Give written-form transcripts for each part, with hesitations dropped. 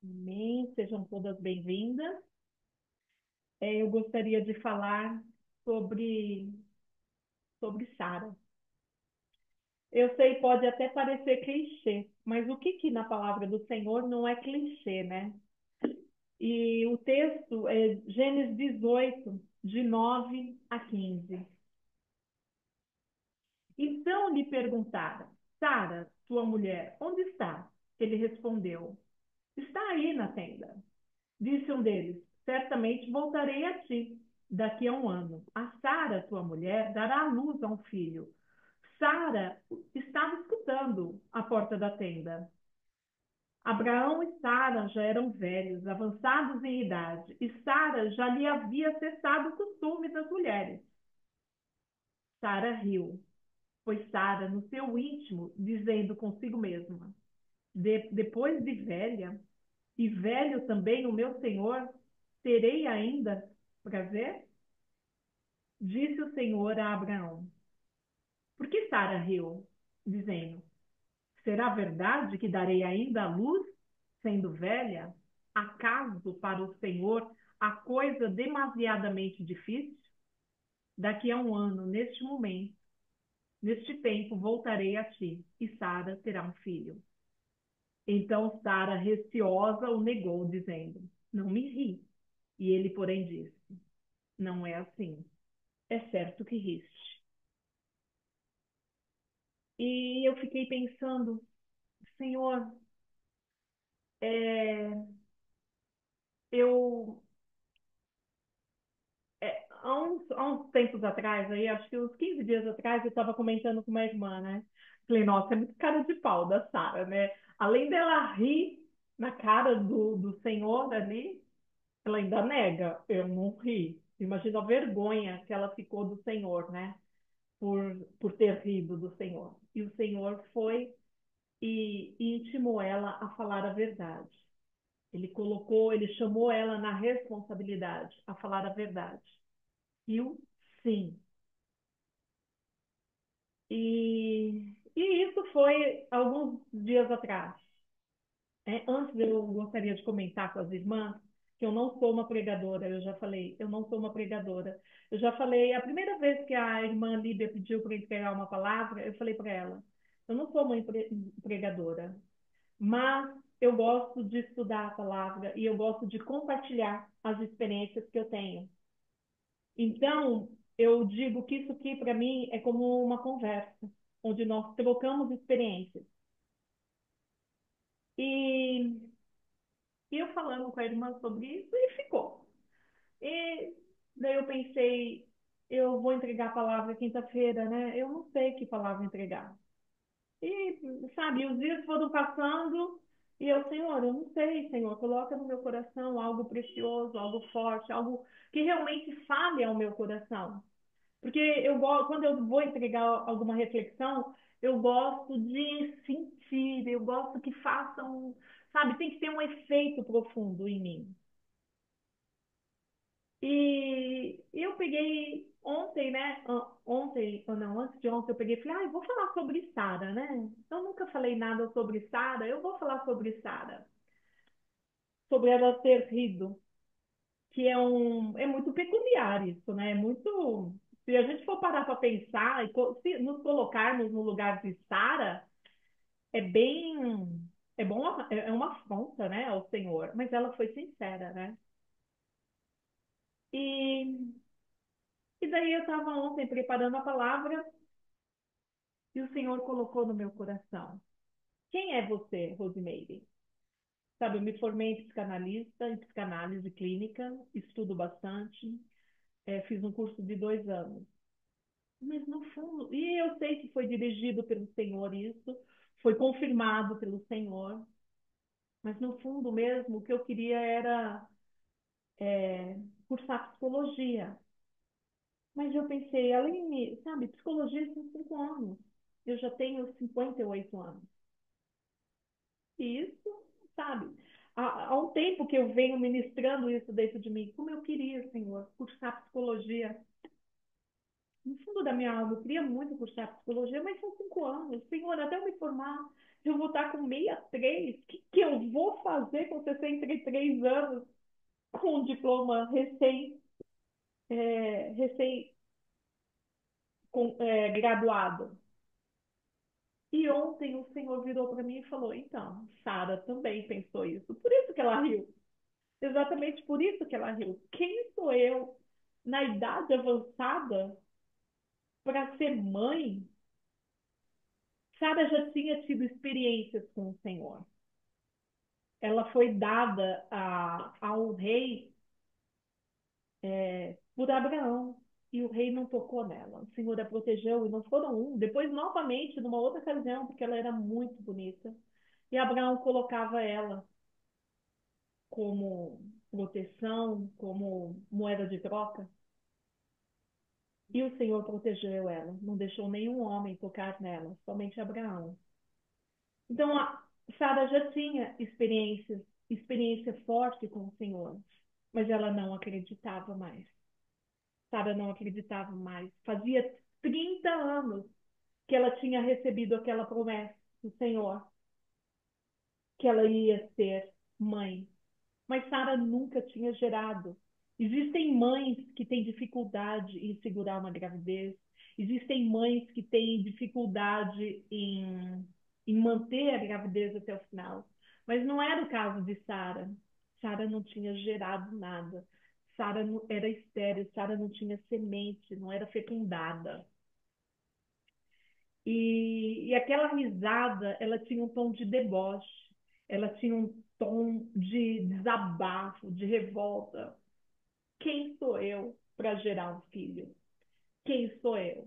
Amém. Sejam todas bem-vindas. Eu gostaria de falar sobre, sobre Sara. Eu sei, pode até parecer clichê, mas o que que na palavra do Senhor não é clichê, né? E o texto é Gênesis 18, de 9 a 15. Então lhe perguntaram: Sara, tua mulher, onde está? Ele respondeu: está aí na tenda. Disse um deles: certamente voltarei a ti daqui a um ano. A Sara, tua mulher, dará à luz a um filho. Sara estava escutando à porta da tenda. Abraão e Sara já eram velhos, avançados em idade, e Sara já lhe havia cessado o costume das mulheres. Sara riu, pois Sara, no seu íntimo, dizendo consigo mesma: depois de velha, e velho também o meu senhor, terei ainda prazer? Disse o Senhor a Abraão: por que Sara riu, dizendo: será verdade que darei ainda a luz, sendo velha? Acaso para o Senhor a coisa demasiadamente difícil? Daqui a um ano, neste momento, neste tempo, voltarei a ti, e Sara terá um filho. Então Sara, receosa, o negou, dizendo: não me ri. E ele, porém, disse: não é assim. É certo que riste. E eu fiquei pensando: Senhor, é, eu há uns tempos atrás, aí, acho que uns 15 dias atrás, eu estava comentando com uma irmã, né? Falei, nossa, é muito cara de pau da Sara, né? Além dela rir na cara do Senhor ali, ela ainda nega, eu não ri. Imagina a vergonha que ela ficou do Senhor, né? Por ter rido do Senhor. E o Senhor foi e intimou ela a falar a verdade. Ele chamou ela na responsabilidade a falar a verdade. Riu, sim. E isso foi alguns dias atrás. Antes eu gostaria de comentar com as irmãs que eu não sou uma pregadora, eu já falei, eu não sou uma pregadora. Eu já falei, a primeira vez que a irmã Líbia pediu para entregar uma palavra, eu falei para ela, eu não sou uma pregadora, mas eu gosto de estudar a palavra e eu gosto de compartilhar as experiências que eu tenho. Então, eu digo que isso aqui, para mim, é como uma conversa, onde nós trocamos experiências. E, e eu falando com a irmã sobre isso, e ficou. E daí eu pensei, eu vou entregar a palavra quinta-feira, né? Eu não sei que palavra entregar. E, sabe, os dias foram passando, e eu, Senhor, eu não sei, Senhor, coloca no meu coração algo precioso, algo forte, algo que realmente fale ao meu coração. Porque quando eu vou entregar alguma reflexão, eu gosto de sentir, eu gosto que façam, sabe, tem que ter um efeito profundo em mim. E eu peguei ontem, né? Ontem, ou não, antes de ontem, eu peguei e falei, ah, eu vou falar sobre Sara, né? Eu nunca falei nada sobre Sara, eu vou falar sobre Sara, sobre ela ter rido, que é muito peculiar isso, né? É muito. Se a gente for parar para pensar e se nos colocarmos no lugar de Sara, é bem. É bom, é uma afronta, né, ao Senhor, mas ela foi sincera, né? E, e daí eu estava ontem preparando a palavra e o Senhor colocou no meu coração. Quem é você, Rosimeire? Sabe, eu me formei em psicanalista, em psicanálise clínica, estudo bastante, fiz um curso de 2 anos. Mas no fundo, e eu sei que foi dirigido pelo Senhor isso, foi confirmado pelo Senhor, mas no fundo mesmo o que eu queria era cursar psicologia. Mas eu pensei, além, sabe, psicologia são 5 anos. Eu já tenho 58 anos. E isso, sabe, há um tempo que eu venho ministrando isso dentro de mim. Como eu queria, Senhor, cursar psicologia. no fundo da minha alma, eu queria muito cursar psicologia, mas são 5 anos. Senhor, até eu me formar, eu vou estar com 63. O que eu vou fazer com 63 anos, com um diploma recém graduado? E ontem o Senhor virou para mim e falou: então, Sara também pensou isso. Por isso que ela riu. Exatamente por isso que ela riu. Quem sou eu, na idade avançada, para ser mãe? Sara já tinha tido experiências com o Senhor. Ela foi dada ao rei por Abraão. E o rei não tocou nela. O Senhor a protegeu e não foram um. Depois, novamente, numa outra ocasião, porque ela era muito bonita. E Abraão colocava ela como proteção, como moeda de troca. E o Senhor protegeu ela. Não deixou nenhum homem tocar nela, somente Abraão. Então, a Sara já tinha experiência forte com o Senhor, mas ela não acreditava mais. Sara não acreditava mais. Fazia 30 anos que ela tinha recebido aquela promessa do Senhor, que ela ia ser mãe. Mas Sara nunca tinha gerado. Existem mães que têm dificuldade em segurar uma gravidez. Existem mães que têm dificuldade em manter a gravidez até o final. Mas não era o caso de Sara. Sara não tinha gerado nada. Sara era estéril, Sara não tinha semente, não era fecundada. E aquela risada, ela tinha um tom de deboche, ela tinha um tom de desabafo, de revolta. Quem sou eu para gerar um filho? Quem sou eu?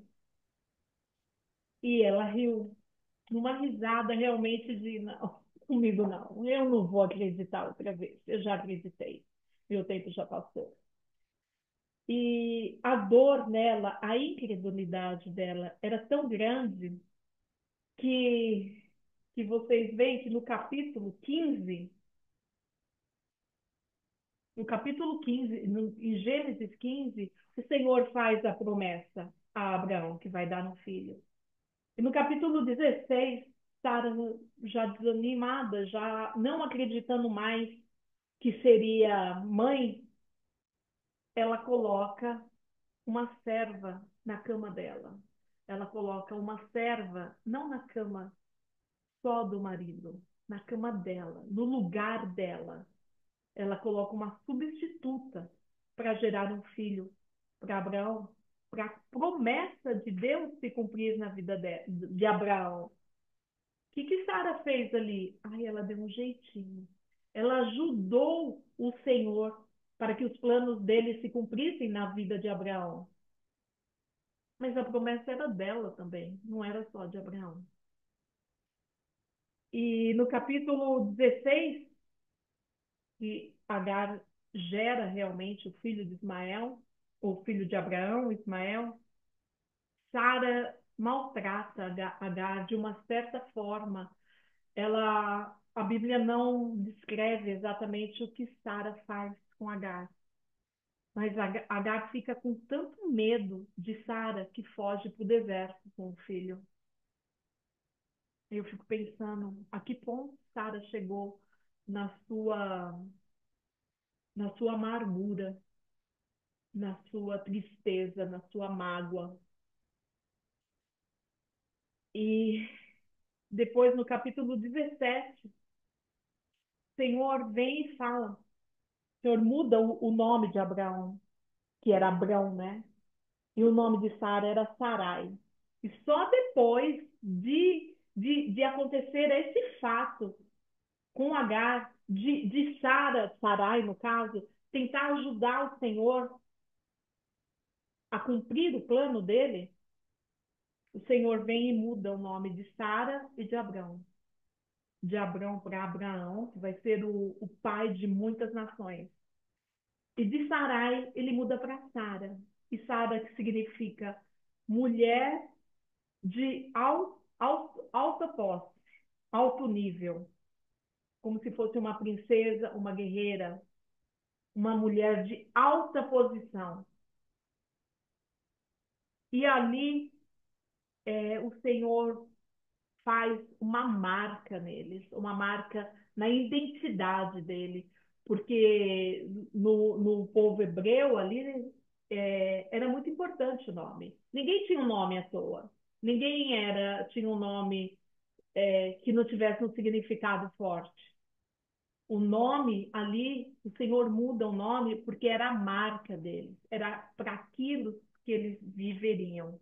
E ela riu, numa risada realmente de não, comigo não, eu não vou acreditar outra vez, eu já acreditei, meu tempo já passou. E a dor nela, a incredulidade dela era tão grande que, que vocês veem que no capítulo 15, em Gênesis 15, o Senhor faz a promessa a Abraão que vai dar um filho. E no capítulo 16, Sara, já desanimada, já não acreditando mais que seria mãe, ela coloca uma serva na cama dela. Ela coloca uma serva, não na cama só do marido, na cama dela, no lugar dela. Ela coloca uma substituta para gerar um filho para Abraão, para a promessa de Deus se cumprir na vida de Abraão. O que Sara fez ali? Ai, ela deu um jeitinho. Ela ajudou o Senhor para que os planos dele se cumprissem na vida de Abraão. Mas a promessa era dela também, não era só de Abraão. E no capítulo 16, que Agar gera realmente o filho de Ismael, o filho de Abraão, Ismael, Sara maltrata Agar de uma certa forma. A Bíblia não descreve exatamente o que Sara faz com Agar, mas Agar fica com tanto medo de Sara que foge para o deserto com o filho. Eu fico pensando a que ponto Sara chegou na sua, na sua amargura, na sua tristeza, na sua mágoa. E depois, no capítulo 17, o Senhor vem e fala. O Senhor muda o nome de Abraão, que era Abrão, né? E o nome de Sara era Sarai. E só depois de acontecer esse fato com Agar, de Sara, Sarai no caso, tentar ajudar o Senhor a cumprir o plano dele, o Senhor vem e muda o nome de Sara e de Abrão. De Abrão para Abraão, que vai ser o pai de muitas nações. E de Sarai, ele muda para Sara. E Sara, que significa mulher de alta posse, alto nível. Como se fosse uma princesa, uma guerreira, uma mulher de alta posição. E ali o Senhor faz uma marca neles, uma marca na identidade dele, porque no povo hebreu ali era muito importante o nome. Ninguém tinha um nome à toa. Ninguém tinha um nome que não tivesse um significado forte. O nome ali, o Senhor muda o nome porque era a marca deles, era para aquilo que eles viveriam.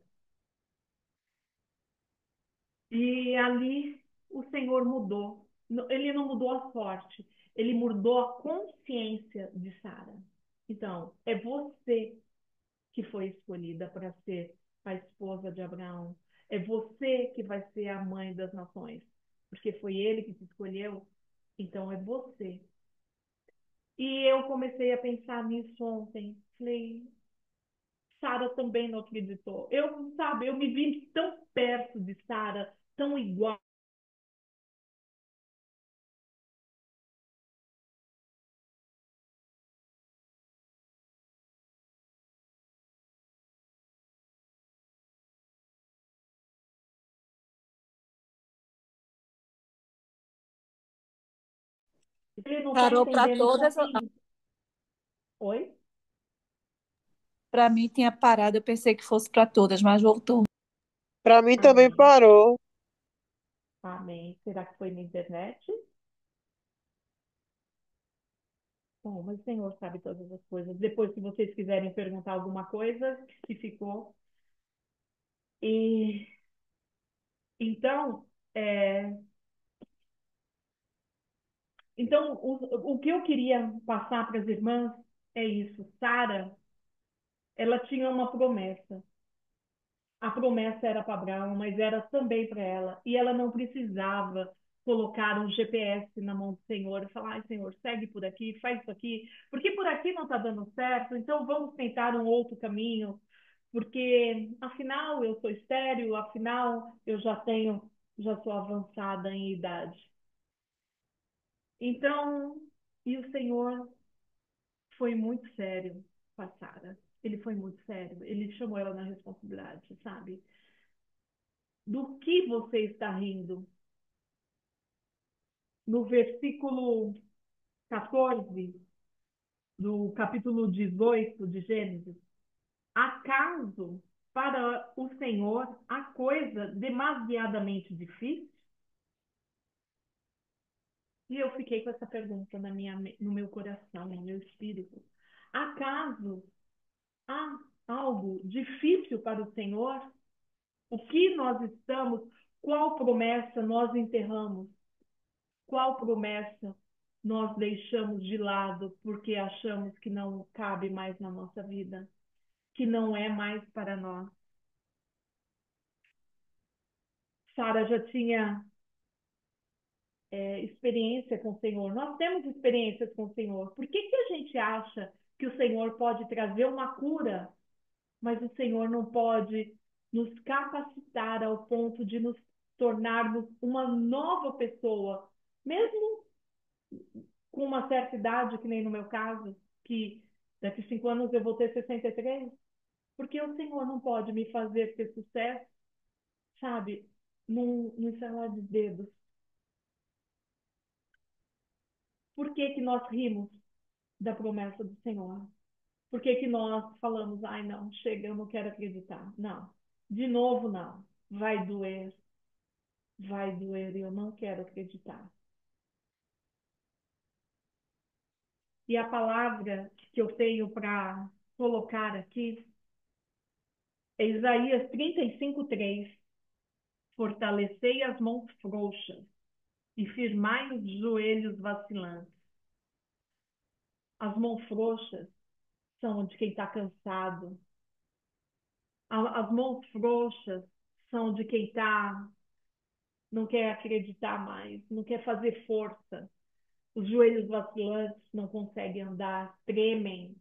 E ali o Senhor mudou. Ele não mudou a sorte, ele mudou a consciência de Sara. Então, é você que foi escolhida para ser a esposa de Abraão. É você que vai ser a mãe das nações, porque foi ele que te escolheu. Então, é você. E eu comecei a pensar nisso ontem. Falei, Sara também não acreditou. Eu me vi tão perto de Sara, tão igual. Ele não está Parou para entendendo que todas. assim. Oi? Para mim tinha parado, eu pensei que fosse para todas, mas voltou. Para mim também Amém. parou. Amém. Será que foi na internet? Bom, mas o Senhor sabe todas as coisas. Depois, se vocês quiserem perguntar alguma coisa que ficou. E então, o que eu queria passar para as irmãs é isso. Sara, ela tinha uma promessa. A promessa era para Abraão, mas era também para ela. E ela não precisava colocar um GPS na mão do Senhor e falar: ai, Senhor, segue por aqui, faz isso aqui, porque por aqui não está dando certo, então vamos tentar um outro caminho, porque afinal eu sou estéril, afinal eu já sou avançada em idade. Então, e o Senhor foi muito sério com a Sara. Ele foi muito sério. Ele chamou ela na responsabilidade, sabe? Do que você está rindo? No versículo 14 do capítulo 18 de Gênesis, acaso para o Senhor a coisa demasiadamente difícil? E eu fiquei com essa pergunta no meu coração, no meu espírito. Acaso há algo difícil para o Senhor? O que nós estamos, qual promessa nós enterramos? Qual promessa nós deixamos de lado porque achamos que não cabe mais na nossa vida, que não é mais para nós? Sara já tinha experiência com o Senhor. Nós temos experiências com o Senhor. Por que a gente acha que o Senhor pode trazer uma cura, mas o Senhor não pode nos capacitar ao ponto de nos tornarmos uma nova pessoa, mesmo com uma certa idade, que nem no meu caso, que daqui a 5 anos eu vou ter 63, porque o Senhor não pode me fazer ter sucesso, sabe, num estalar de dedos. Por que que nós rimos da promessa do Senhor? Por que que nós falamos, ai não, chega, eu não quero acreditar? Não, de novo não, vai doer, eu não quero acreditar. E a palavra que eu tenho para colocar aqui é Isaías 35:3. Fortalecei as mãos frouxas e firmai os joelhos vacilantes. As mãos frouxas são de quem está cansado. As mãos frouxas são de quem não quer acreditar mais, não quer fazer força. Os joelhos vacilantes não conseguem andar, tremem,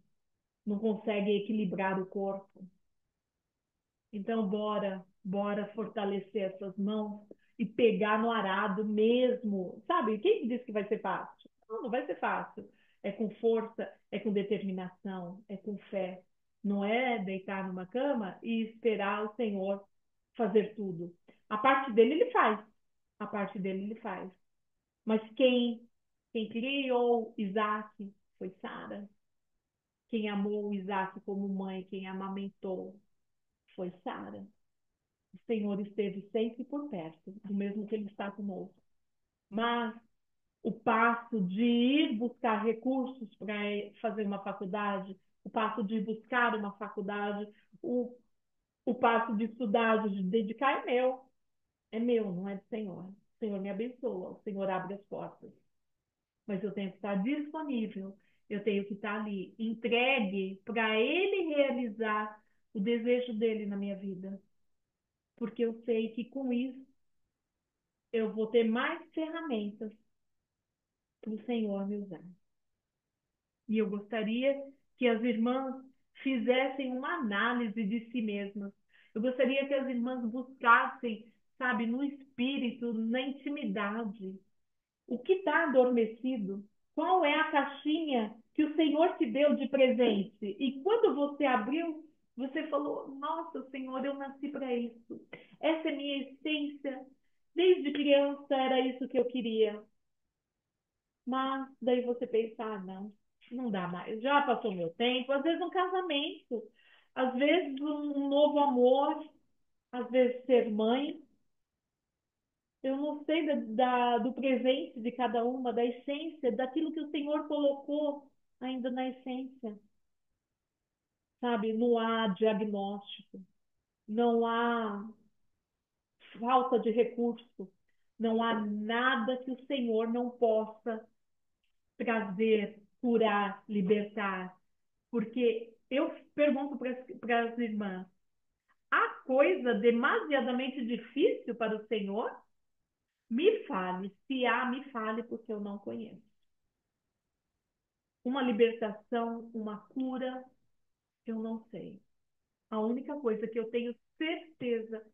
não conseguem equilibrar o corpo. Então, bora fortalecer essas mãos e pegar no arado mesmo. Sabe, quem disse que vai ser fácil? Não, não vai ser fácil. É com força, é com determinação, é com fé. Não é deitar numa cama e esperar o Senhor fazer tudo. A parte dele ele faz. A parte dele ele faz. Mas quem criou Isaac foi Sara. Quem amou Isaac como mãe, quem amamentou, foi Sara. O Senhor esteve sempre por perto, do mesmo que ele está conosco. Mas o passo de ir buscar recursos para fazer uma faculdade, o passo de buscar uma faculdade, o passo de estudar, de dedicar é meu, não é do Senhor. O Senhor me abençoa, o Senhor abre as portas. Mas eu tenho que estar disponível, eu tenho que estar ali, entregue para Ele realizar o desejo dele na minha vida. Porque eu sei que com isso eu vou ter mais ferramentas para o Senhor me usar. E eu gostaria que as irmãs fizessem uma análise de si mesmas. Eu gostaria que as irmãs buscassem, sabe, no espírito, na intimidade, o que está adormecido, qual é a caixinha que o Senhor te deu de presente. E quando você abriu, você falou: Nossa, Senhor, eu nasci para isso. Essa é minha essência. Desde criança era isso que eu queria. Mas daí você pensa: Ah, não dá mais. Já passou meu tempo. Às vezes um casamento, às vezes um novo amor, às vezes ser mãe. Eu não sei do presente de cada uma, da essência, daquilo que o Senhor colocou ainda na essência. Sabe? Não há diagnóstico, não há falta de recurso, não há nada que o Senhor não possa trazer, curar, libertar. Porque eu pergunto para as irmãs: há coisa demasiadamente difícil para o Senhor? Me fale, se há, me fale, porque eu não conheço. Uma libertação, uma cura, eu não sei. A única coisa que eu tenho certeza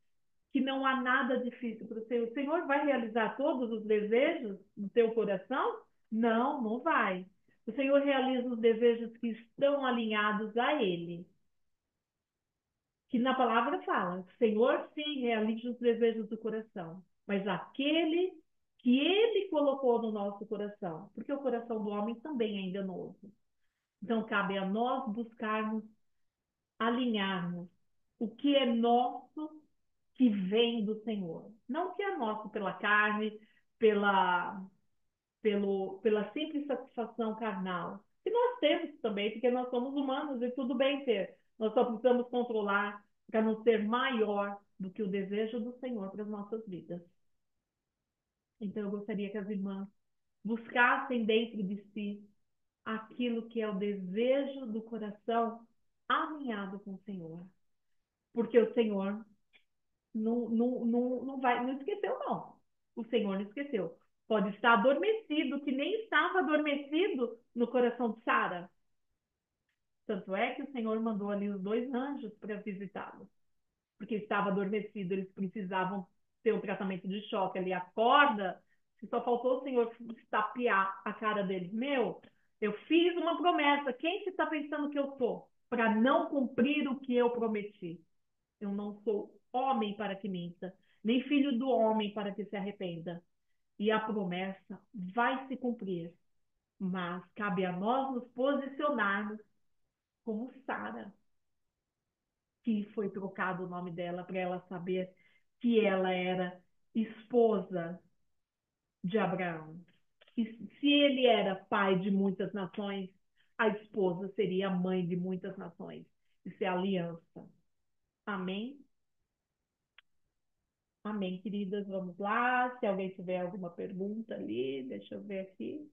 que não há nada difícil para o Senhor. O Senhor vai realizar todos os desejos do teu coração? Não, não vai. O Senhor realiza os desejos que estão alinhados a Ele. Que na palavra fala, o Senhor sim realiza os desejos do coração, mas aquele que Ele colocou no nosso coração, porque o coração do homem também ainda é novo. Então, cabe a nós buscarmos, alinharmos o que é nosso, que vem do Senhor. Não o que é nosso pela carne, pela, pela simples satisfação carnal. Que nós temos também, porque nós somos humanos e tudo bem ter. Nós só precisamos controlar para não ser maior do que o desejo do Senhor para as nossas vidas. Então, eu gostaria que as irmãs buscassem dentro de si aquilo que é o desejo do coração alinhado com o Senhor. Porque o Senhor não esqueceu, não. O Senhor não esqueceu. Pode estar adormecido, que nem estava adormecido no coração de Sara. Tanto é que o Senhor mandou ali os dois anjos para visitá-lo. Porque estava adormecido, eles precisavam ter um tratamento de choque ali. Acorda, se só faltou o Senhor estapear a cara deles. Meu, eu fiz uma promessa. Quem se está pensando que eu sou? Para não cumprir o que eu prometi. Eu não sou homem para que minta, nem filho do homem para que se arrependa. E a promessa vai se cumprir. Mas cabe a nós nos posicionarmos como Sara, que foi trocado o nome dela para ela saber que ela era esposa de Abraão. E se ele era pai de muitas nações, a esposa seria mãe de muitas nações. Isso é aliança. Amém? Amém, queridas. Vamos lá. Se alguém tiver alguma pergunta ali, deixa eu ver aqui.